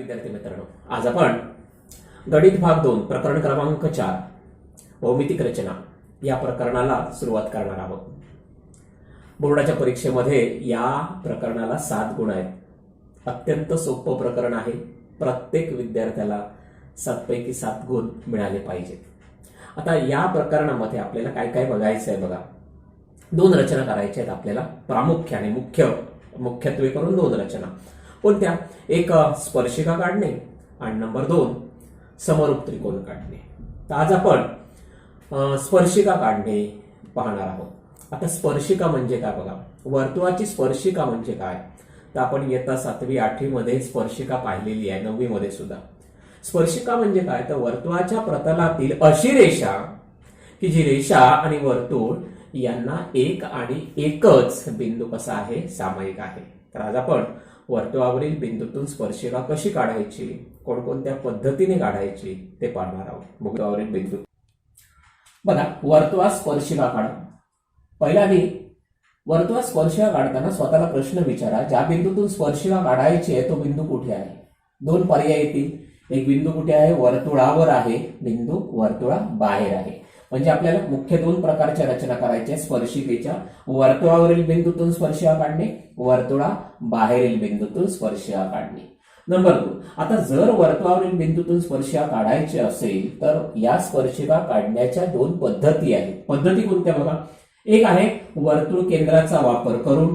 विद्यार्थी मित्रांनो, आज आपण गणित भाग 2 प्रकरण क्रमांक 4 भौमितिक रचना या प्रकरणाला सुरुवात करणार आहोत. बोर्डाच्या परीक्षेमध्ये या प्रकरणाला 7 गुण आहेत. अत्यंत सोपं प्रकरण आहे. प्रत्येक विद्यार्थ्याला 7 पैकी 7 गुण मिळाले पाहिजेत. आता या प्रकरणामध्ये आपल्याला काय काय बघायचं आहे बघा. 2 रचना करायच्या आहेत आपल्याला, प्रामुख्याने मुख्यत्वे करून 2 रचना. कोणत्या? एक स्पर्शिका काढणे आणि नंबर 2 समरूप त्रिकोण काढणे. तर आज आपण स्पर्शिका काढणे पाहणार आहोत. आता स्पर्शिका म्हणजे काय बघा. वर्तुळाची स्पर्शिका म्हणजे काय, तर आपण इयत्ता 7वी 8वी मध्ये स्पर्शिका पाहिलेली आहे, 9वी मध्ये सुद्धा. स्पर्शिका म्हणजे काय, तर वर्तुळाच्या प्रतलातील अशी रेषा की जी रेषा आणि वर्तुळ यांना एक आणि एकच बिंदू कसा आहे, सामायिक आहे. तर आज आपण वर्तुळावरील बिंदूतून स्पर्शिका कशी काढायची, कोणकोणत्या पद्धतीने काढायची ते पाहणार आहोत. वर्तुळावरील बिंदू बघा. वर्तुळात स्पर्शिका काढा. पहिला वर्तुळात स्पर्शिका काढताना स्वतःला प्रश्न विचारा, ज्या बिंदूतून स्पर्शिका काढायची आहे तो बिंदू कुठे आहे. 2 पर्याय येतील. एक बिंदू कुठे आहे, वर्तुळावर आहे, बिंदू वर्तुळाबाहेर आहे. म्हणजे आपल्याला मुख्य 2 प्रकारच्या रचना करायच्या स्पर्शिकेच्या. वर्तुळावरील बिंदूतून स्पर्शिका काढणे, वर्तुळाबाहेरील बिंदूतून स्पर्शिका काढणे. नंबर 2, आता जर वर्तुळावरील बिंदूतून स्पर्शिका काढायची असेल तर या स्पर्शिका काढण्याच्या 2 पद्धती आहेत. पद्धती कोणत्या बघा. एक आहे वर्तुळ केंद्राचा वापर करून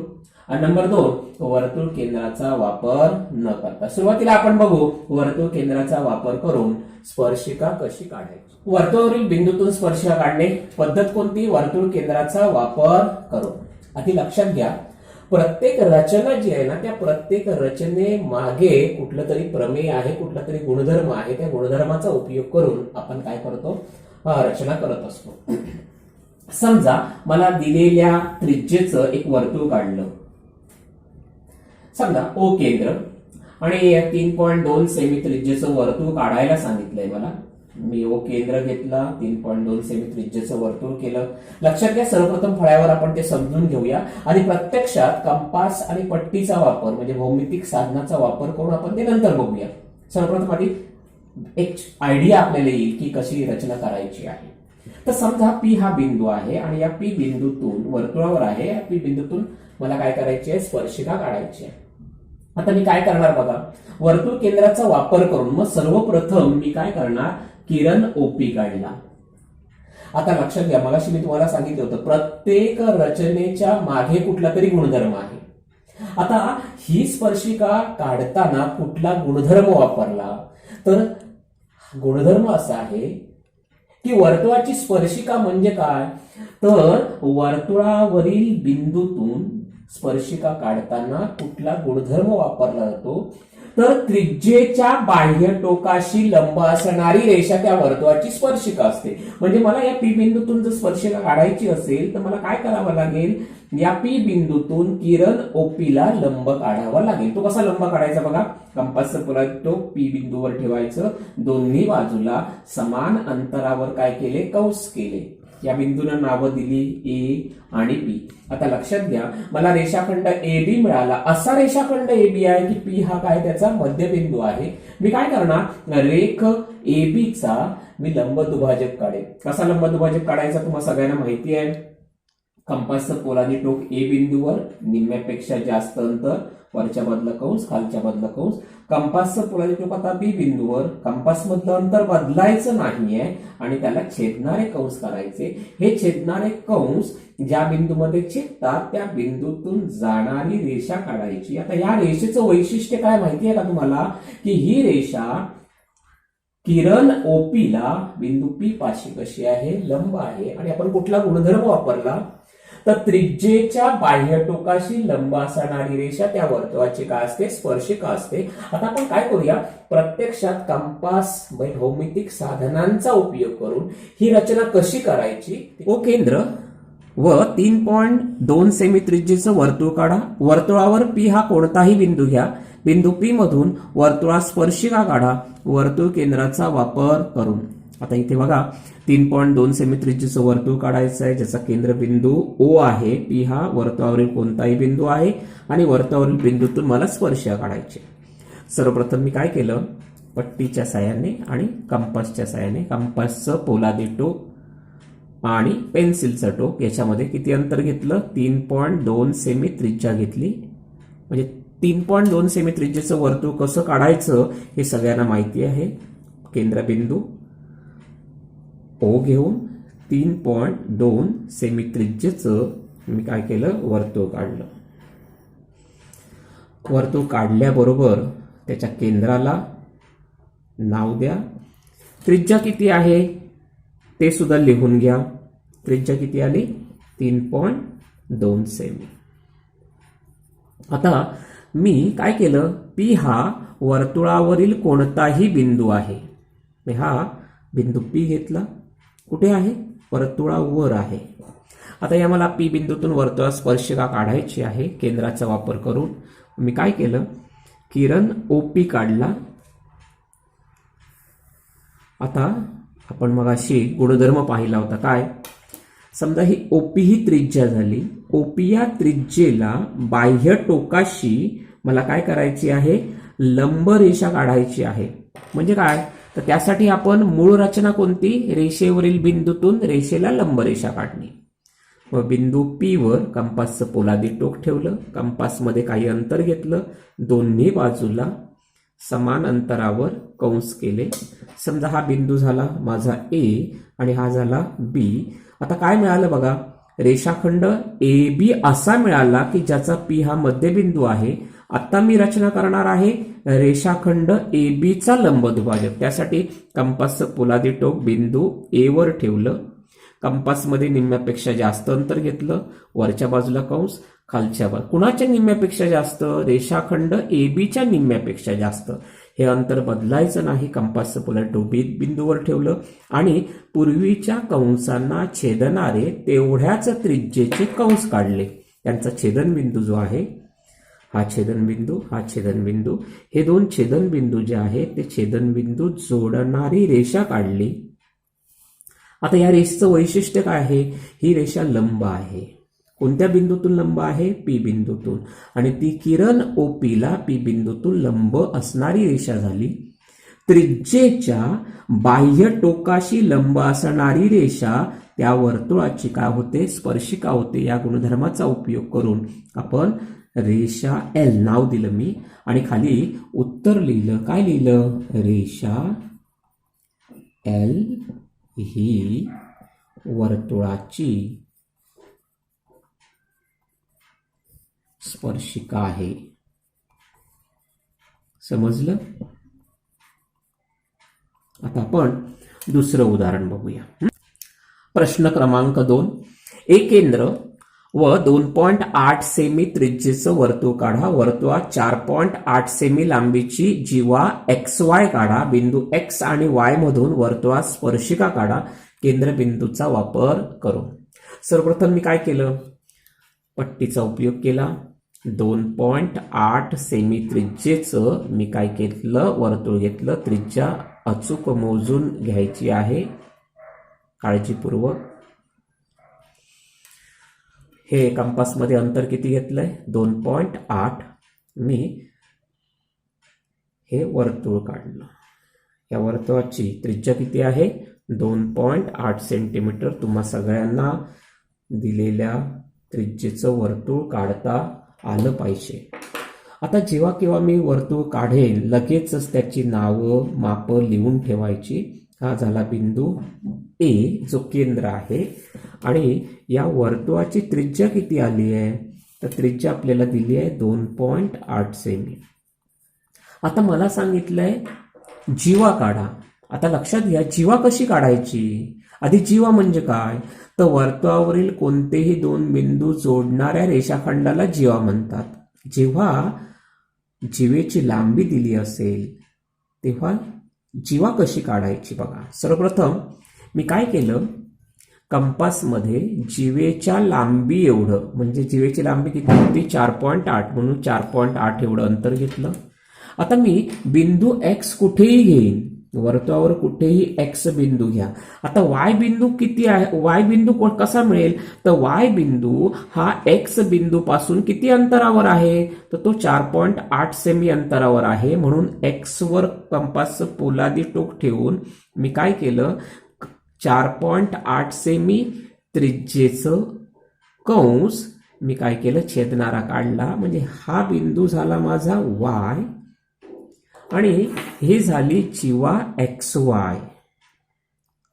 आणि नंबर 2 वर्तुळ केंद्राचा वापर न करता. सुरुवातीला आपण बघू वर्तुळ केंद्राचा वापर करून स्पर्शिका कशी काढायची. वर्तुळावरील बिंदूतून स्पर्शिका काढणे पद्धत कोणती, वर्तुळ केंद्राचा वापर करून. आधी लक्षात घ्या, प्रत्येक रचना जी आहे ना, त्या प्रत्येक रचनेमागे कुठलं तरी प्रमेय आहे, कुठला तरी गुणधर्म आहे. त्या गुणधर्माचा उपयोग करून आपण काय करतो, रचना करत असतो. समजा मला दिलेल्या त्रिज्येचं एक वर्तुळ काढलं. समजा ओ केंद्र आणि 3.2 सेमी त्रिज्येचं वर्तुळ काढायला सांगितलंय मला. मी ओ केंद्र घेतला, 3.2 सेमी त्रिज्येचं वर्तुळ केलं. लक्षात घ्या, सर्वप्रथम फळ्यावर आपण ते समजून घेऊया आणि प्रत्यक्षात कंपास आणि पट्टीचा वापर म्हणजे भौमितिक साधनाचा वापर करून आपण ते नंतर बघूया. सर्वप्रथम आधी एक आयडिया आपल्याला येईल की कशी रचना करायची आहे. तर समजा पी हा बिंदू आहे आणि या पी बिंदूतून वर्तुळावर आहे, या पी बिंदूतून मला काय करायची आहे, स्पर्शिका काढायची आहे. आता मी काय करणार बघा, वर्तुळ केंद्राचा वापर करून मग सर्वप्रथम मी काय करणार, किरण ओपी काढला. आता लक्षात घ्या, मगाशी मी तुम्हाला सांगितलं होतं प्रत्येक रचनेच्या मागे कुठला तरी गुणधर्म आहे. आता ही स्पर्शिका काढताना कुठला गुणधर्म वापरला, तर गुणधर्म असा आहे की वर्तुळाची स्पर्शिका म्हणजे काय, तर वर्तुळावरील बिंदूतून स्पर्शिका काढताना कुठला गुणधर्म वापरला जातो, तर त्रिज्येच्या बाह्य टोकाशी लंब असणारी रेषा त्या वर्तुळाची स्पर्शिका असते. म्हणजे मला या पी बिंदूतून जर स्पर्शिका काढायची असेल तर मला काय करावं लागेल, या पी बिंदूतून किरण ओपीला लंब काढावा लागेल. तो कसा लंब काढायचा बघा, कंपासचं टोक पी बिंदूवर ठेवायचं, दोन्ही बाजूला समान अंतरावर काय केले, कंस केले. या बिंदूंना नावं दिली ए आणि बी. आता लक्षात घ्या, मला रेषाखंड ए बी मिळाला. असा रेषाखंड ए बी आहे की पी हा काय त्याचा मध्यबिंदू आहे. मी काय करणार, रेख ए बी चा मी लंबदुभाजक काढेन. कसा लंबदुभाजक काढायचा तुम्हाला सगळ्यांना माहिती आहे. कंपासचं पोलादी टोक ए बिंदूवर, निम्म्यापेक्षा जास्त अंतर, वरच्या मधलं कंस, खालच्या मधलं कंस. कंपासचं पोलादी टोक आता बी बिंदूवर, कंपास मधलं अंतर बदलायचं नाहीये आणि त्याला छेदणारे कंस करायचे. हे छेदणारे कंस ज्या बिंदूमध्ये छेदतात त्या बिंदूतून जाणारी रेषा काढायची. आता या रेषेचं वैशिष्ट्य काय माहिती आहे का तुम्हाला, की ही रेषा किरण ओपीला बिंदू पी पाशी कशी आहे, लंब आहे. आणि आपण कुठला गुणधर्म वापरला, तर त्रिज्येच्या बाह्य टोकाशी लंब असणारी रेषा त्या वर्तुळाची काय असते, स्पर्शिका असते. आता आपण काय करूया, प्रत्यक्षात कंपास भौमितिक साधनांचा उपयोग करून ही रचना कशी करायची. ओ केंद्र व 3.2 सेमी त्रिज्येचं वर्तुळ काढा. वर्तुळावर पी हा कोणताही बिंदू घ्या. बिंदू पी मधून वर्तुळात स्पर्शिका काढा वर्तुळ केंद्राचा वापर करून. आता इथे बघा 3.2 सेमी त्रिज्येचं वर्तुळ काढायचं आहे, ज्याचा केंद्रबिंदू ओ आहे. पी हा वर्तुळावरील कोणताही बिंदू आहे आणि वर्तुळावरील बिंदूतून मला स्पर्शिका काढायची. सर्वप्रथम मी काय केलं, पट्टीच्या साहाय्याने आणि कंपासच्या साहाय्याने, कंपासचं पोलादी टोक आणि पेन्सिलचं टोक याच्यामध्ये किती अंतर घेतलं, 3.2 सेमी त्रिज्या घेतली. म्हणजे 3.2 सेमी त्रिज्येचं वर्तुळ कसं काढायचं हे सगळ्यांना माहिती आहे. केंद्रबिंदू ओ घेऊन 3.2 सेमी त्रिज्येचं मी काय केलं, वर्तुळ काढलं. वर्तुळ काढल्याबरोबर त्याच्या केंद्राला नाव द्या. त्रिज्या किती आहे ते सुद्धा लिहून घ्या. त्रिज्या किती आली, 3.2 सेमी. आता मी काय केलं, पी हा वर्तुळावरील कोणताही बिंदू आहे. मी हा बिंदू पी घेतला. कुठे आहे, वर्तुळावर आहे. आता या मला पी बिंदूतून वर्तुळात स्पर्शिका काढायची आहे. केंद्राचा वापर करून मी काय केलं, किरण ओपी काढला. आता आपण मगाशी गुणधर्म पाहिला होता, काय, समजा ही ओपी ही त्रिज्या झाली. ओपी या त्रिज्येला बाह्य टोकाशी मला काय करायची आहे, लंब रेषा काढायची आहे. म्हणजे काय, तर त्यासाठी आपण मूळ रचना कोणती, रेषेवरील बिंदूतून रेषेला लंब रेषा काढणे. मग बिंदू पी वर कंपासचं पोलादी टोक ठेवलं. कंपासमध्ये काही अंतर घेतलं. दोन्ही बाजूला समान अंतरावर कंस केले. समजा हा बिंदू झाला माझा ए आणि हा झाला बी. आता काय मिळालं बघा, रेषाखंड ए बी असा मिळाला की ज्याचा पी हा मध्यबिंदू आहे. आता मी रचना करणार आहे रेषाखंड ए बी चा लंबदुभाजक. त्यासाठी कंपासचं पोलादी टोक बिंदू ए वर ठेवलं. कंपासमध्ये निम्म्यापेक्षा जास्त अंतर घेतलं. वरच्या बाजूला कंस, खालच्या बाजूला कुणाच्या निम्म्यापेक्षा जास्त, रेषाखंड ए बीच्या निम्म्यापेक्षा जास्त. हे अंतर बदलायचं नाही. कंपासचं पोलादी टोक बिंदूवर ठेवलं आणि पूर्वीच्या कंसांना छेदणारे तेवढ्याच त्रिज्येचे कंस काढले. त्यांचा छेदनबिंदू जो आहे, हा छेदनबिंदू, हा छेदनबिंदू, हे दोन छेदनबिंदू जे आहेत ते छेदनबिंदू जोडणारी रेषा काढली. आता या रेषेचं वैशिष्ट्य काय आहे, ही रेषा लंब आहे. कोणत्या बिंदूतून लंब आहे, पी बिंदूतून. आणि ती किरण ओपीला पी बिंदूतून लंब असणारी रेषा झाली. त्रिज्येच्या बाह्य टोकाशी लंब असणारी रेषा त्या वर्तुळाची काय होते, स्पर्शिका होते. या गुणधर्माचा उपयोग करून आपण रेषा एल नाव दिलं मी आणि खाली उत्तर लिहिलं. काय लिहिलं, रेषा एल ही वर्तुळाची स्पर्शिका आहे. समजलं. आता आपण दुसरं उदाहरण बघूया. प्रश्न क्रमांक 2. एक केंद्र व 2.8 सेमी त्रिज्येचं वर्तुळ काढा. वर्तुळात 4.8 सेमी लांबीची जीवा XY काढा. बिंदू X आणि Y मधून वर्तुळात स्पर्शिका काढा. केंद्रबिंदूचा वापर करून. सर्वप्रथम मी काय केलं, पट्टीचा उपयोग केला. 2.8 सेमी त्रिज्येचं मी काय घेतलं, वर्तुळ घेतलं. त्रिज्या अचूक मोजून घ्यायची आहे काळजीपूर्वक. हे कंपासमध्ये अंतर किती घेतलंय, 2.8. मी हे वर्तुळ काढलं. या वर्तुळाची त्रिज्या किती आहे, 2.8 सेंटीमीटर. तुम्हा सगळ्यांना दिलेल्या त्रिज्येचं वर्तुळ काढता आलं पाहिजे. आता जेव्हा केव्हा मी वर्तुळ काढेन लगेचच त्याची नावं मापं लिहून ठेवायची. हा झाला बिंदू ए जो केंद्र आहे आणि या वर्तुळाची त्रिज्या किती आली आहे, तर त्रिज्या आपल्याला दिली आहे 2.8 सेमी. आता मला सांगितलंय जीवा काढा. आता लक्षात घ्या जीवा कशी काढायची. आधी जीवा म्हणजे काय, तर वर्तुळावरील कोणतेही दोन बिंदू जोडणाऱ्या रेषाखंडाला जीवा म्हणतात. जेव्हा जीवेची लांबी दिली असेल तेव्हा जीवा कशी काढायची बघा. सर्वप्रथम मी काय केलं, कंपासमध्ये जीवेच्या लांबी एवढं, म्हणजे जीवेची लांबी किती होती 4.8, म्हणून 4.8 एवढं अंतर घेतलं. आता मी बिंदू X कुठेही घेईन वर्तुळावर कुठेही एक्स बिंदू घ्या. आता वाय बिंदू किती आहे, वाय बिंदू कसा मिळेल, तर वाय बिंदू हा एक्स बिंदू पासून किती अंतरावर आहे, तर तो 4.8 सेमी अंतरावर आहे. म्हणून एक्स वर कंपासचं पोलादी टोक ठेवून मी काय केलं, 4.8 सेमी त्रिज्येचं कंस मी काय केलं, छेदणारा काढला. म्हणजे हा बिंदू झाला माझा वाय आणि ही झाली जीवा एक्स वाय.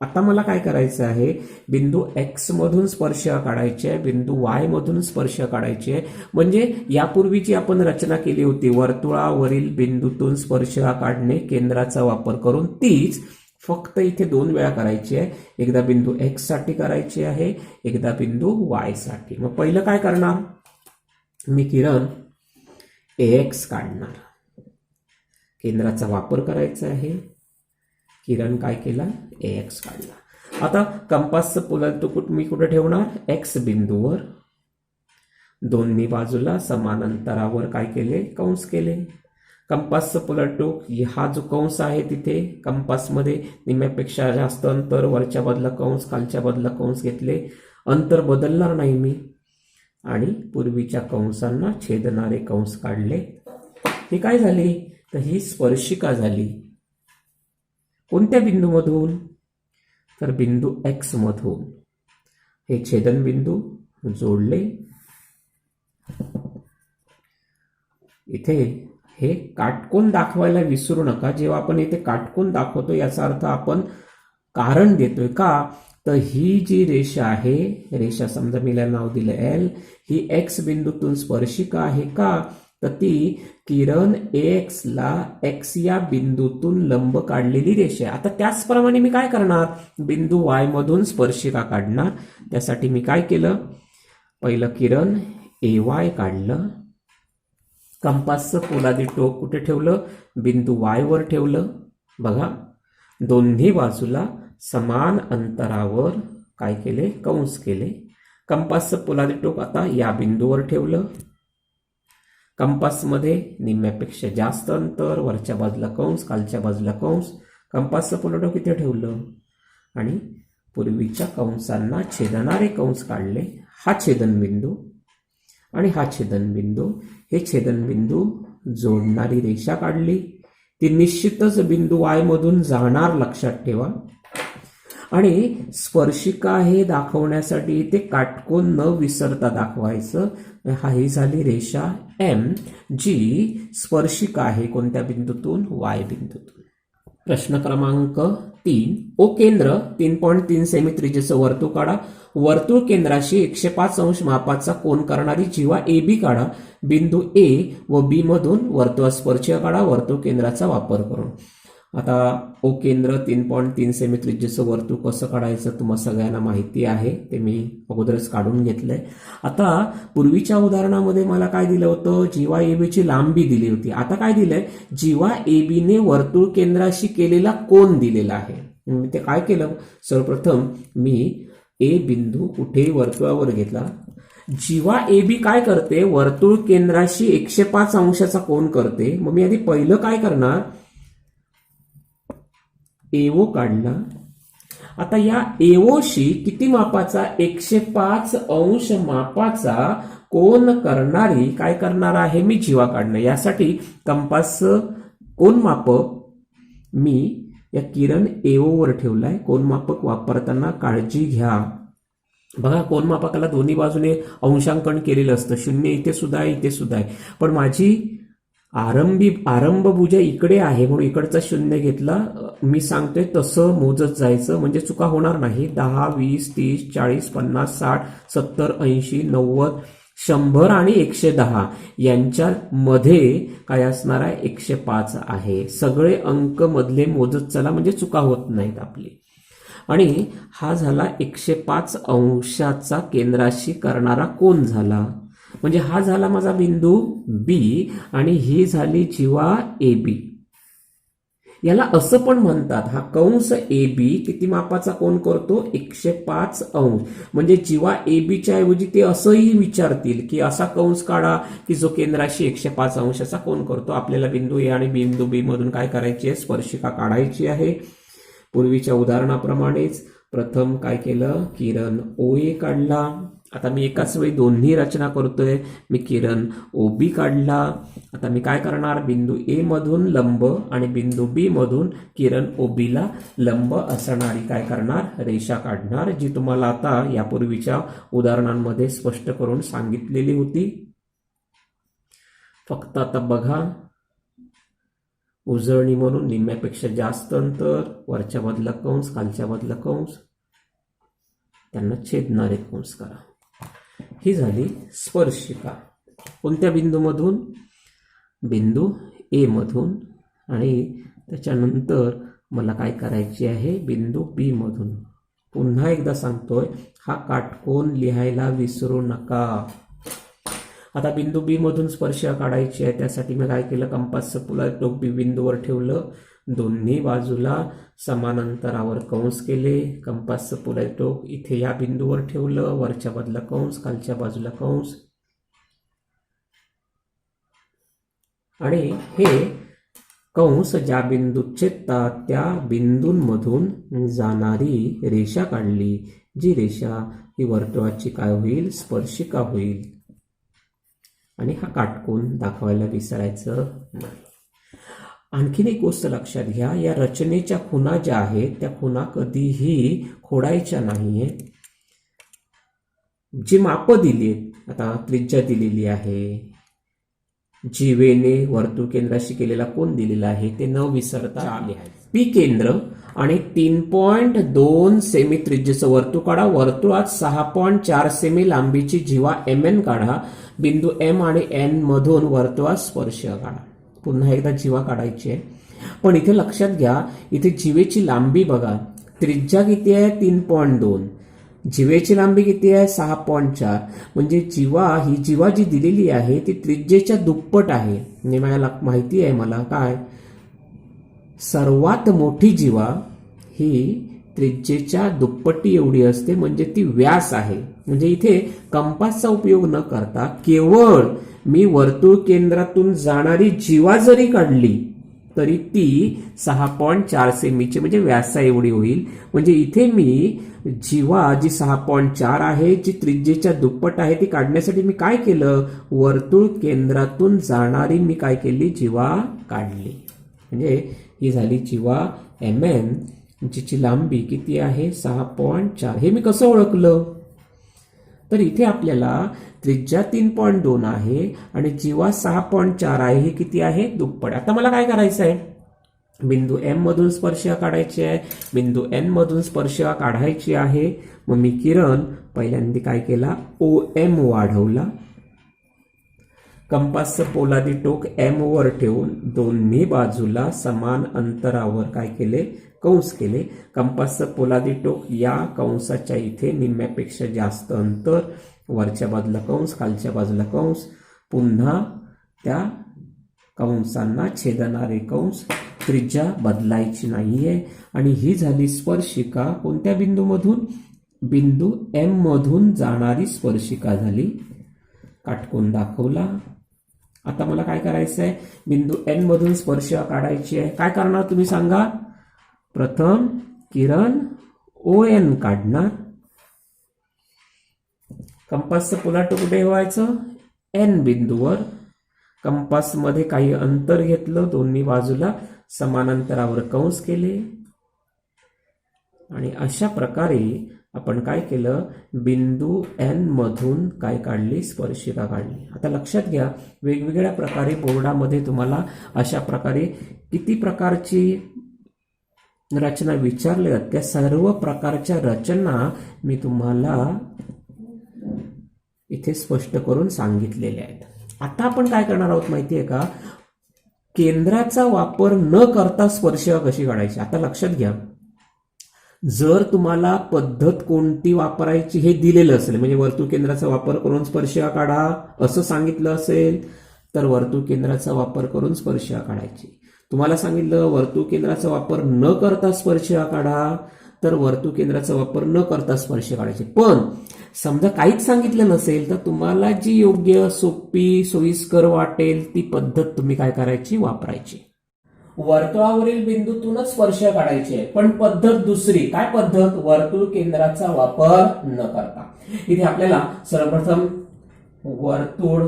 आता मला काय करायचं आहे, बिंदू एक्स मधून स्पर्शिका काढायची आहे, बिंदू वाय मधून स्पर्शिका काढायची आहे. म्हणजे यापूर्वी जी आपण रचना केली होती वर्तुळावरील बिंदूतून स्पर्शिका काढणे केंद्राचा वापर करून, तीच फक्त इथे 2 वेळा करायची आहे. एकदा बिंदू एक्स साठी करायची आहे, एकदा बिंदू वाय साठी. मग पहिलं काय करणार, मी किरण AX काढणार, केंद्राचा वापर करायचा आहे. किरण काय केला, AX काढला. आता कंपासचं पोलाद टोक मी कुठे ठेवणार, एक्स बिंदूवर. दोन्ही बाजूला समान अंतरावर काय केले, कंस केले. कंपासचं पोलाद टोक हा जो कंस आहे तिथे कंपासमध्ये निम्म्यापेक्षा जास्त अंतर, वरच्या बाजूला कंस, खालच्या बाजूला कंस घेतले. अंतर बदलणार नाही मी. आणि पूर्वीच्या कंसांना छेदणारे कंस काढले. हे काय झाले, तर ही स्पर्शिका झाली. कोणत्या बिंदूमधून, तर बिंदू एक्स मधून. हे छेदनबिंदू जोडले. इथे हे काटकोन दाखवायला विसरू नका. जेव्हा आपण इथे काटकोन दाखवतो याचा अर्थ आपण कारण देतोय का, तर ही जी रेषा आहे, रेषा समजा मी नाव दिलं L, ही एक्स बिंदूतून स्पर्शिका आहे का, तर ती किरण AX ला एक्स या बिंदूतून लंब काढलेली रेषा आहे. आता त्याचप्रमाणे मी काय करणार, बिंदू Y मधून स्पर्शिका काढणार. त्यासाठी मी काय केलं, पहिलं किरण AY काढलं. कंपासचं पोलादी टोक कुठे ठेवलं, बिंदू Y वर ठेवलं. बघा, दोन्ही बाजूला समान अंतरावर काय केले, कंस केले. कंपासचं पोलादी टोक आता या बिंदूवर ठेवलं. कंपासमध्ये निम्म्यापेक्षा जास्त अंतर, वरच्या बाजूला कंस, खालच्या बाजूला कंस. कंपासचं पोलादी टोक इथे ठेवलं आणि पूर्वीच्या कंसांना छेदणारे कंस काढले. हा छेदनबिंदू आणि हा छेदनबिंदू, हे छेदनबिंदू जोडणारी रेषा काढली. ती निश्चितच बिंदू Y मधून जाणार, लक्षात ठेवा. आणि स्पर्शिका हे दाखवण्यासाठी इथे काटकोन न विसरता दाखवायचं. ही झाली रेषा M, जी स्पर्शिका आहे कोणत्या बिंदूतून, Y बिंदूतून. प्रश्न क्रमांक 3, ओ केंद्र 3.3 सेमी त्रिज्येचं वर्तुळ काढा. वर्तुळ केंद्राशी 105 अंश मापाचा कोन करणारी जीवा AB काढा. बिंदू A व B मधून वर्तुळास स्पर्शिका काढा वर्तुळ केंद्राचा वापर करून. आता ओ केंद्र 3.3 सेमी त्रिज्येचं वर्तुळ कसं काढायचं तुम्हाला सगळ्यांना माहिती आहे, ते मी अगोदरच काढून घेतलंय. आता पूर्वीच्या उदाहरणामध्ये मला काय दिलं होतं, जीवा AB ची लांबी दिली होती. आता काय दिलंय, जीवा AB ने वर्तुळ केंद्राशी केलेला कोन दिलेला आहे. मी ते काय केलं, सर्वप्रथम मी A बिंदू कुठेही वर्तुळावर घेतला. जीवा AB काय करते, वर्तुळ केंद्राशी 105 अंशाचा कोन करते. मग मी आधी पहिलं काय करणार, AO काढला. आता या AO शी किती मापाचा, 105 अंश मापाचा कोन करणारी काय करणार आहे, मी जीवा काढणं. यासाठी कंपास कोन मापक मी या किरण AO वर ठेवलाय. कोन मापक वापरताना काळजी घ्या. बघा, कोन मापकाला दोन्ही बाजूने अंशांकन केलेलं असतं. 0 इथे सुद्धा आहे, इथे सुद्धा आहे. पण माझी आरंभभुजा इकडे आहे म्हणून इकडचा 0 घेतला. मी सांगतोय तसं मोजत जायचं, म्हणजे चुका होणार नाही. 10, 20, 30, 40, 50, 60, 70, 80, 90, 100 आणि 110 यांच्या मध्ये काय असणार आहे, 105 आहे. सगळे अंक मधले मोजत चला, म्हणजे चुका होत नाहीत आपली. आणि हा झाला 105 अंशाचा केंद्राशी करणारा कोन झाला. म्हणजे हा झाला माझा बिंदू B आणि ही झाली जीवा AB. याला असं पण म्हणतात, हा कंस ए बी किती मापाचा कोण करतो? 105 अंश. म्हणजे जेव्हा ए बीच्या ऐवजी ते असंही विचारतील की असा कंस काढा की जो केंद्राशी 105 अंशाचा कोण करतो. आपल्याला बिंदू ए आणि बिंदू बी मधून काय करायची आहे? स्पर्शिका काढायची आहे. पूर्वीच्या उदाहरणाप्रमाणेच प्रथम काय केलं? किरण ओ ए काढला. आता मी एकाच वेळी दोन्ही रचना करतोय. मी किरण ओ बी काढला. आता मी काय करणार? बिंदू ए मधून लंब आणि बिंदू बी मधून किरण ओ बी ला लंब असणारी काय करणार? रेषा काढणार, जी तुम्हाला आता यापूर्वीच्या उदाहरणांमध्ये स्पष्ट करून सांगितलेली होती. फक्त आता बघा, उजळणी म्हणून निम्म्यापेक्षा जास्त अंतर, वरच्या बाजूला कंस, खालच्या बाजूला कंस, त्यांना छेदणारे कंस करा. ही झाली स्पर्शिका. कोणत्या बिंदूमधून? बिंदू ए मधून. आणि त्याच्यानंतर मला काय करायची आहे? बिंदू बी मधून. पुन्हा एकदा सांगतोय, हा काटकोन लिहायला विसरू नका. आता बिंदू बी मधून स्पर्शिका काढायची आहे. त्यासाठी मी काय केलं? कंपासचं पुढे टोक बी बिंदूवर ठेवलं. दोन्ही बाजूला समान अंतरावर कंस केले. कंपासचं पुढे टोक इथे या बिंदूवर ठेवलं. वरच्या बाजूला कंस, खालच्या बाजूला कंस. आणि हे कंस ज्या बिंदूत छेदतात त्या बिंदूंमधून जाणारी रेषा काढली. जी रेषा ही वर्तुळाची काय होईल? स्पर्शिका होईल. आणि हा काटकोन दाखवायला विसरायचं नाही. आणखीन एक गोष्ट लक्षात घ्या, या रचनेच्या खुणा ज्या आहेत त्या खुणा कधीही खोडायच्या नाहीये. जी मापं दिली आहेत, आता त्रिज्या दिलेली आहे, जीवेने वर्तुळ केंद्राशी केलेला कोण दिलेला आहे ते न विसरता लिहायचं. पी केंद्र आणि 3.2 सेमी त्रिज्येचं वर्तुळ काढा. वर्तुळात 6.4 सेमी लांबीची जीवा MN काढा. बिंदू M आणि N मधून वर्तुळात स्पर्शिका काढा. पुन्हा एकदा जीवा काढायची आहे. पण इथे लक्षात घ्या, इथे जीवेची लांबी बघा, त्रिज्या किती आहे? 3.2. जीवेची लांबी किती आहे? 6.4. म्हणजे जीवा जी दिलेली आहे ती त्रिज्येच्या दुप्पट आहे. म्हणजे मला माहिती आहे, मला काय, सर्वात मोठी जीवा ही त्रिज्येच्या दुप्पटी एवढी असते, म्हणजे ती व्यास आहे. म्हणजे इथे कंपासचा उपयोग न करता केवळ मी वर्तुळ केंद्रातून जाणारी जीवा जरी काढली तरी ती 6.4 सेमीची म्हणजे व्यासा एवढी होईल. म्हणजे इथे मी जीवा जी 6.4 आहे, जी त्रिज्येच्या दुप्पट आहे, ती काढण्यासाठी मी काय केलं? वर्तुळ केंद्रातून जाणारी मी काय केली? जीवा काढली. म्हणजे ही झाली जीवा MN, जिची लांबी किती आहे? 6.4. हे मी कसं ओळखलं? तर इथे आपल्याला त्रिज्या 3.2 आहे आणि जीवा 6.4 आहे. हे किती आहे? दुप्पट. आता मला काय करायचं आहे? बिंदू M मधून स्पर्शिका काढायची आहे, बिंदू N मधून स्पर्शिका काढायची आहे. मग मी किरण पहिल्यांदा काय केला? OM वाढवला. कंपासचं पोलादी टोक M वर ठेवून दोन्ही बाजूला समान अंतरावर काय केले? कंस केले. कंपासचं पोलादी टोक या कंसाच्या इथे निम्म्यापेक्षा जास्त अंतर, वरच्या बाजूला कंस, खालच्या बाजूला कंस, पुन्हा त्या कंसांना छेदणारे कंस. त्रिज्या बदलायची नाहीये. आणि ही झाली स्पर्शिका. कोणत्या बिंदूमधून? बिंदू M मधून जाणारी स्पर्शिका झाली. काटकोन दाखवला. आता मला काय करायचं आहे? बिंदू N मधून स्पर्शिका काढायची आहे. काय करणार तुम्ही सांगा? प्रथम किरण ON काढणार. कंपासचं पुलाट कुठे व्हायचं? N बिंदूवर. कंपास मध्ये काही अंतर घेतलं, दोन्ही बाजूला समान अंतरावर कंस केले. आणि अशा प्रकारे आपण काय केलं? बिंदू N मधून काय काढली? स्पर्शिका काढली. आता लक्षात घ्या, वेगवेगळ्या प्रकारे बोर्डामध्ये तुम्हाला अशा प्रकारे किती प्रकारची रचना विचारल्या जातात, त्या सर्व प्रकारच्या रचना मी तुम्हाला इथे स्पष्ट करून सांगितलेल्या आहेत. आता आपण काय करणार आहोत माहिती आहे का? केंद्राचा वापर न करता स्पर्शिका कशी काढायची. आता लक्षात घ्या, जर तुम्हाला पद्धत कोणती वापरायची हे दिलेलं असेल, म्हणजे वर्तुळ केंद्राचा वापर करून स्पर्शिका काढा असं सांगितलं असेल, तर वर्तुळ केंद्राचा वापर करून स्पर्शिका काढायची. तुम्हाला सांगितलं वर्तुळ केंद्राचा वापर न करता स्पर्शिका काढा, तर वर्तुळ केंद्राचा वापर न करता स्पर्शिका काढायची. पण समजा काहीच सांगितलं नसेल तर तुम्हाला जी योग्य, सोपी, सोयीस्कर वाटेल ती पद्धत तुम्ही काय करायची, वापरायची. वर्तुळावरील बिंदूतूनच स्पर्श काढायचे आहे, पण पद्धत दुसरी. काय पद्धत? वर्तुळ केंद्राचा वापर न करता. इथे आपल्याला सर्वप्रथम वर्तुळ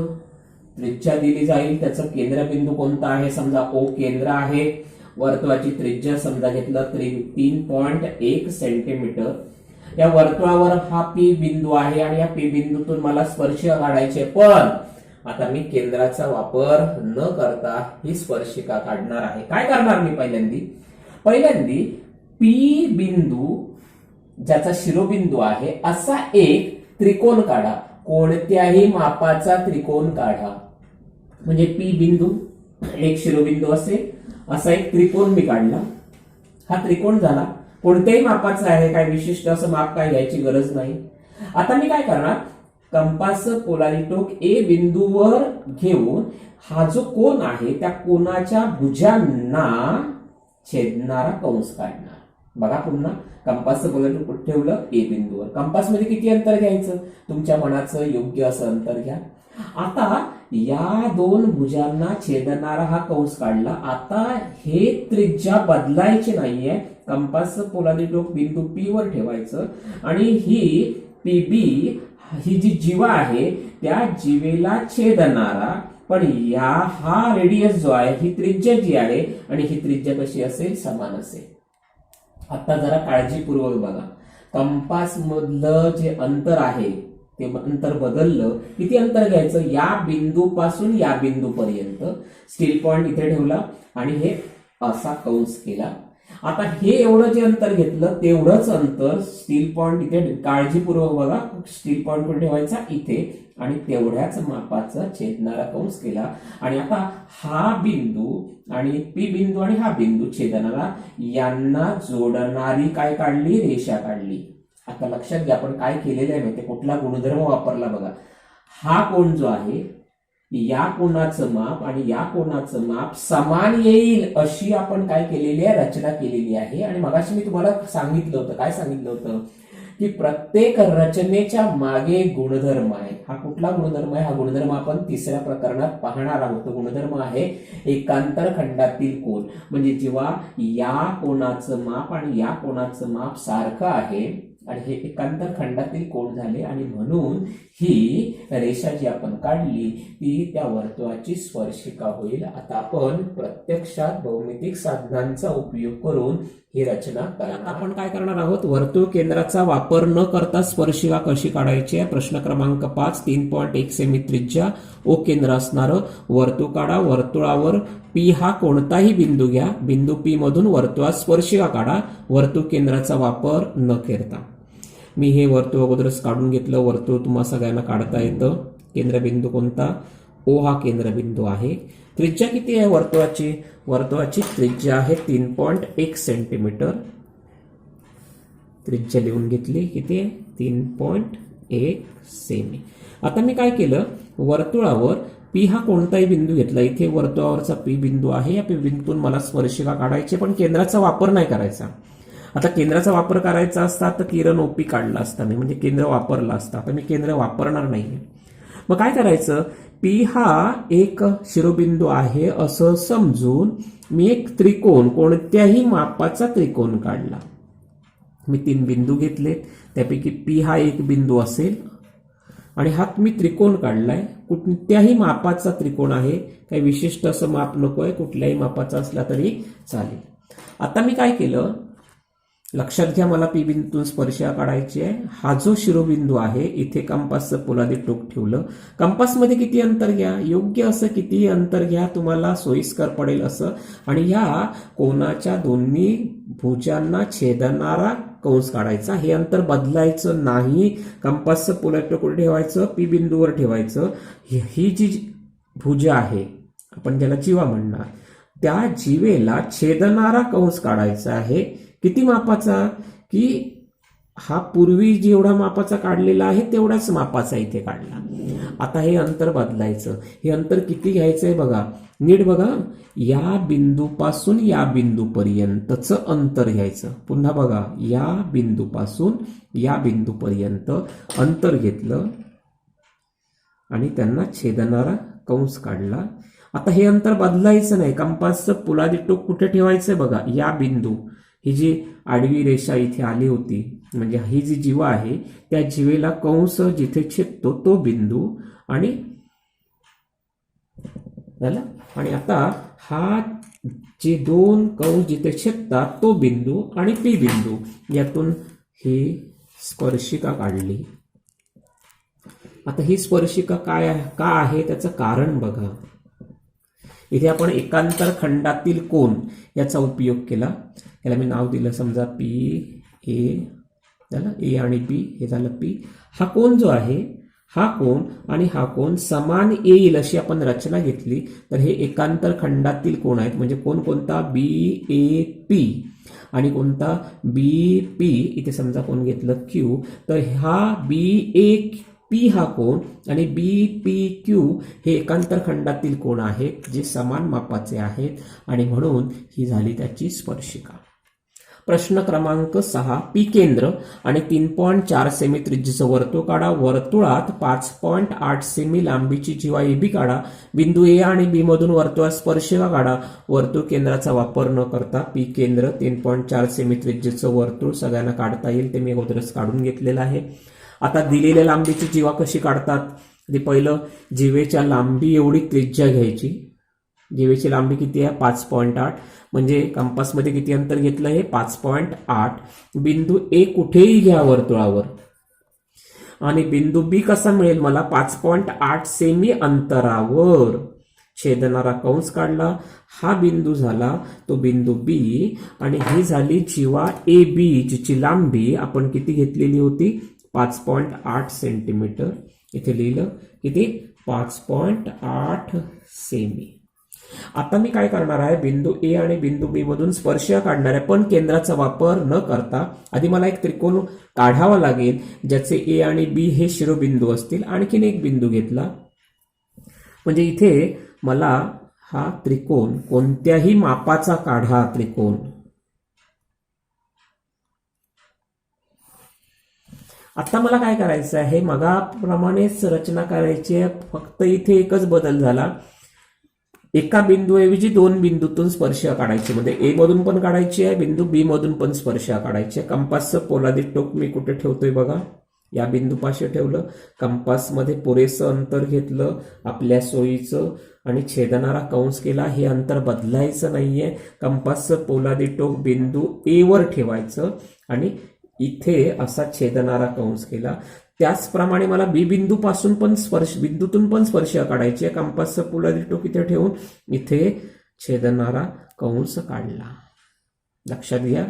त्रिज्या दिली जाईल, त्याचं केंद्रबिंदू कोणता आहे, समजा ओ केंद्र आहे. वर्तुळाची त्रिज्या समजा घेतलं 3.1 सेंटीमीटर. या वर्तुळावर हा पी बिंदू आहे आणि या पी बिंदूतून मला स्पर्शिका काढायचे, पण आता मी केंद्राचा वापर न करता ही स्पर्शिका काढणार आहे. काय करणार मी? पहिल्यांदी पी बिंदू ज्याचा शिरोबिंदू आहे असा एक त्रिकोण काढा. कोणत्याही मापाचा त्रिकोण काढा. म्हणजे पी बिंदू एक शिरोबिंदू असेल असा एक त्रिकोण मी काढला. हा त्रिकोण झाला. कोणत्याही मापाचा आहे, काय विशिष्ट असं माप काय घ्यायची गरज नाही. आता मी काय करणार, कंपास पोलारी टोक ए बिंदूवर घेऊन हा जो कोन आहे त्या कोनाच्या भुजांना छेदणारा कंस काढणार. बघा पुन्हा कंपासचं पोलारी टोक कुठे ठेवलं, ए बिंदूवर. कंपास मध्ये किती अंतर घ्यायचं, तुमच्या मनाचं योग्य असं अंतर घ्या. आता या दोन भुजांना छेदणारा हा कंस काढला. आता हे त्रिज्या बदलायची नाहीये. कंपास पोलारी टोक बिंदू पी वर ठेवायचं आणि ही पी बी ही जी जीवा आहे त्या जीवेला छेदणारा, पण हा रेडियस जो आहे, ही त्रिज्या जी आहे आणि ही त्रिज्या कशी असेल, समान असेल. आता जरा काळजीपूर्वक बघा. कंपास मधलं जे अंतर आहे ते अंतर बदललं. किती अंतर घ्यायचं, या बिंदूपासून या बिंदूपर्यंत. स्टील पॉइंट इथे ठेवला आणि हे असा कंस केला. आता हे एवढं जे अंतर घेतलं तेवढंच अंतर स्टील पॉइंट इथे काळजीपूर्वक बघा. स्टील पॉइंट कुठे ठेवायचा, इथे, आणि तेवढ्याच मापाचा छेदणारा कंस केला. आणि आता हा बिंदू आणि पी बिंदू आणि हा बिंदू छेदणारा यांना जोडणारी काय काढली, रेषा काढली. आता लक्षात घ्या आपण काय केलेलं आहे माहिती, कुठला गुणधर्म वापरला बघा. हा कोण जो आहे या कोणाचं माप आणि या कोणाचं माप समान येईल अशी आपण काय केलेली आहे, रचना केलेली आहे. आणि मगाशी मी तुम्हाला सांगितलं होतं, काय सांगितलं होतं, की प्रत्येक रचनेच्या मागे गुणधर्म आहे. हा कुठला गुणधर्म आहे, हा गुणधर्म आपण तिसऱ्या प्रकरणात पाहणार आहोत. गुणधर्म आहे एकांतर खंडातील कोन. म्हणजे जेव्हा या कोणाचं माप आणि या कोणाचं माप सारखं आहे आणि हे एकांतर खंडातील कोन झाले आणि म्हणून ही रेषा जी आपण काढली ती त्या वर्तुळाची स्पर्शिका होईल. आता आपण प्रत्यक्षात भौमितिक साधनांचा उपयोग करून ही रचना करणार. आपण काय करणार आहोत, वर्तुळ केंद्राचा वापर न करता स्पर्शिका कशी काढायची आहे. प्रश्न क्रमांक 5. 3.1 सेमी त्रिज्या ओ केंद्र असणारं वर्तुळ काढा. वर्तुळावर पी हा कोणताही बिंदू घ्या. बिंदू पी मधून वर्तुळात स्पर्शिका काढा. वर्तुळ केंद्राचा वापर न करता. मी हे वर्तुळ अगोदरच काढून घेतलं. वर्तुळ तुम्हाला सगळ्यांना काढता येतं. केंद्रबिंदू कोणता, ओ हा केंद्रबिंदू आहे. त्रिज्या किती आहे वर्तुळाची, वर्तुळाची त्रिज्या आहे 3.1 सेंटीमीटर. त्रिज्या लिहून घेतली, किती आहे, 3.1 सेमी. आता मी काय केलं, वर्तुळावर पी हा कोणताही बिंदू घेतला. इथे वर्तुळावरचा पी बिंदू आहे. या पी बिंदूतून मला स्पर्शिका काढायची, पण केंद्राचा वापर नाही करायचा. आता केंद्राचा वापर करायचा असता तर किरण ओपी काढला असता मी, म्हणजे केंद्र वापरला असता. आता मी केंद्र वापरणार नाही. मग काय करायचं, पी हा एक शिरोबिंदू आहे असं समजून मी एक त्रिकोण, कोणत्याही मापाचा त्रिकोण काढला. मी 3 बिंदू घेतले, त्यापैकी पी हा एक बिंदू असेल आणि हा मी त्रिकोण काढलाय. कोणत्याही मापाचा त्रिकोण आहे, काही विशिष्ट असं माप नकोय, कुठल्याही मापाचा असला तरी चालेल. आता मी काय केलं, लक्षात घ्या, मला पी बिंदूतून स्पर्शिका काढायची आहे. हा जो शिरोबिंदू आहे इथे कंपासचं पोलादी टोक ठेवलं. कंपासमध्ये किती अंतर घ्या, योग्य असं कितीही अंतर घ्या, तुम्हाला सोयीस्कर पडेल असं. आणि या कोणाच्या दोन्ही भुजांना छेदणारा कंस काढायचा. हे अंतर बदलायचं नाही. कंपासचं पोलादी टोक कुठे ठेवायचं, पी बिंदूवर ठेवायचं. ही जी भुज आहे, आपण ज्याला जीवा म्हणणार, त्या जीवेला छेदणारा कंस काढायचा आहे. किती मापाचा, की हा पूर्वी जेवढा मापाचा काढलेला आहे तेवढाच मापाचा इथे काढला. आता हे अंतर बदलायचं. हे अंतर किती घ्यायचंय बघा, नीट बघा. या बिंदूपासून या बिंदूपर्यंतचं अंतर घ्यायचं. पुन्हा बघा, या बिंदूपासून या बिंदूपर्यंत अंतर घेतलं आणि त्यांना छेदणारा कंस काढला. आता हे अंतर बदलायचं नाही. कंपासचं पोलादी टोक कुठे ठेवायचंय बघा, या बिंदू, ही जी आडवी रेषा इथे आली होती, म्हणजे ही जी जीवा आहे त्या जीवेला कंस जिथे छेदतो तो बिंदू आणि झालं. आणि आता हा जे दोन कंस जिथे छेदतात तो बिंदू आणि पी बिंदू, यातून ही स्पर्शिका काढली. आता ही स्पर्शिका का आहे त्याचं कारण बघा. इथे आपण एकांतर खंडातील कोन याचा उपयोग केला. याला मी नाव दिलं समजा पी ए, झालं, ए आणि बी, हे झालं पी. हा कोन जो आहे, हा कोन आणि हा कोन समान येईल अशी आपण रचना घेतली तर हे एकांतर खंडातील कोन आहेत. म्हणजे कोन कोणता, बी ए पी, आणि कोणता, बी पी. इथे समजा कोन घेतलं क्यू, तर हा बी ए पी हा कोन आणि बी पी क्यू हे एकांतर खंडातील कोन आहेत जे समान मापाचे आहेत, आणि म्हणून ही झाली त्याची स्पर्शिका. प्रश्न क्रमांक 6, पी केंद्र आणि 3.4 सेमी त्रिज्येचं वर्तुळ काढा. वर्तुळात 5.8 सेमी लांबीची जीवा AB काढा. बिंदू ए आणि बी मधून वर्तुळात स्पर्शिका काढा. वर्तुळ केंद्राचा वापर न करता पी केंद्र 3.4 सेमी त्रिज्येचं वर्तुळ सगळ्यांना काढता येईल, ते मी अगोदरच काढून घेतलेलं आहे. आता दिलेल्या लांबीची जीवा कशी काढतात, ते पहिलं जीवेच्या लांबी एवढी त्रिज्या घ्यायची. जीवेची लांबी किती आहे, 5.8, म्हणजे कंपासमध्ये किती अंतर घेतलं आहे, 5.8. बिंदू ए कुठेही घ्या वर्तुळावर, आणि बिंदू बी कसा मिळेल मला, 5.8 सेमी अंतरावर. छेदणारा कंस काढला, हा बिंदू झाला तो बिंदू बी, आणि ही झाली जीवा ए बी, जिची लांबी आपण किती घेतलेली होती, 5.8 सेंटीमीटर. इथे लिहिलं किती, 5.8 सेमी. आता मी काय करणार आहे, बिंदू ए आणि बिंदू बी मधून स्पर्शिका काढणार आहे, पण केंद्राचा वापर न करता आधी मला एक त्रिकोण काढावा लागेल ज्याचे ए आणि बी हे शिरोबिंदू असतील. आणखीन एक बिंदू घेतला, म्हणजे इथे मला हा त्रिकोण कोणत्याही मापाचा काढा. त्रिकोण आता मला काय करायचं आहे, मगाप्रमाणेच रचना करायची आहे, फक्त इथे एकच बदल झाला. एका बिंदूऐवजी दोन बिंदूतून स्पर्शिका काढायची, म्हणजे ए मधून पण काढायची आहे, बिंदू बी मधून पण स्पर्शिका काढायची आहे. कंपासचं पोलादी टोक मी कुठे ठेवतोय बघा, या बिंदूपाशी ठेवलं. कंपासमध्ये पुरेसं अंतर घेतलं आपल्या सोयीचं आणि छेदणारा कंस केला. हे अंतर बदलायचं नाहीये. कंपासचं पोलादी टोक बिंदू ए वर ठेवायचं आणि इथे असा छेदणारा कंस केला. त्याचप्रमाणे मला बी बिंदूपासून पण बिंदूतून पण स्पर्शिका काढायची आहे. कंपासचं पोलादी टोक इथे ठेवून इथे छेदणारा कंस काढला. लक्षात घ्या,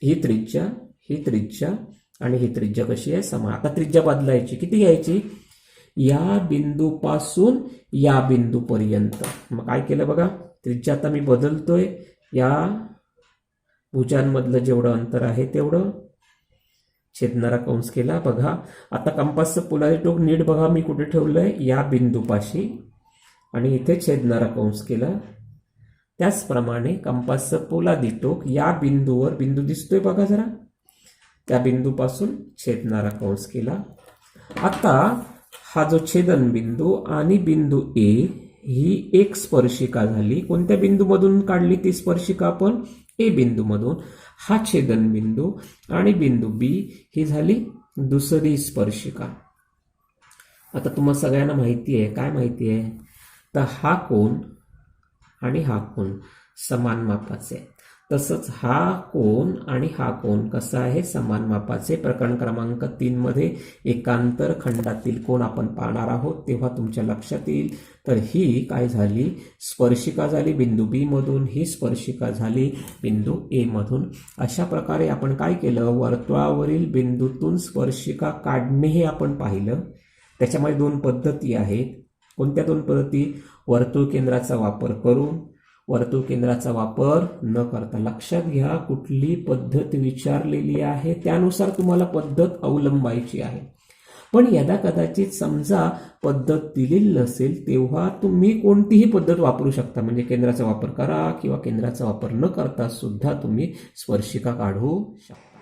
ही त्रिज्या आणि ही त्रिज्या कशी आहे, समान. आता त्रिज्या बदलायची, किती घ्यायची, या बिंदूपासून या बिंदूपर्यंत. मग काय केलं बघा, त्रिज्या आता मी बदलतोय. या भुजांमधलं जेवढं अंतर आहे तेवढं, छेदणारा कंस केला. बघा आता कंपासचं पोलादी टोक नीट बघा मी कुठे ठेवलंय, या बिंदूपाशी, आणि इथे छेदणारा कंस केला. त्याचप्रमाणे कंपासचं पोलादी टोक या बिंदूवर, बिंदू दिसतोय बघा जरा, त्या बिंदूपासून छेदणारा कंस केला. आता हा जो छेदन बिंदू आणि बिंदू ए ही एक स्पर्शिका झाली. कोणत्या बिंदूमधून काढली ती स्पर्शिका आपण, ए बिंदूमधून. हा छेदन बिंदू आणि बिंदू बी ही झाली दुसरी स्पर्शिका. आता तुम्हाला सगळ्यांना माहिती आहे, काय माहिती आहे, तर हा कोन आणि हा कोन समान मापाचे, तसंच हा कोन आणि हा कोन कसा आहे, समान मापाचे. प्रकरण क्रमांक 3 मध्ये एकांतर खंडातील कोन आपण पाहणार आहोत, तेव्हा तुमच्या लक्षात येईल. तर ही काय झाली, स्पर्शिका झाली बिंदू बी मधून, ही स्पर्शिका झाली बिंदू ए मधून. अशा प्रकारे आपण काय केलं, वर्तुळावरील बिंदूतून स्पर्शिका काढणे हे आपण पाहिलं. त्याच्यामध्ये दोन पद्धती आहेत. कोणत्या दोन पद्धती, वर्तुळ केंद्राचा वापर करून वर्तुळ केंद्राचा वापर न करता. लक्षात घ्या, कुठली पद्धत विचारलेली आहे त्यानुसार तुम्हाला पद्धत अवलंबायची आहे. पण यदा कदाचित समजा पद्धत दिलेली नसेल तेव्हा तुम्ही कोणतीही पद्धत वापरू शकता. म्हणजे केंद्राचा वापर करा किंवा केंद्राचा वापर न करता सुद्धा तुम्ही स्पर्शिका काढू शकता.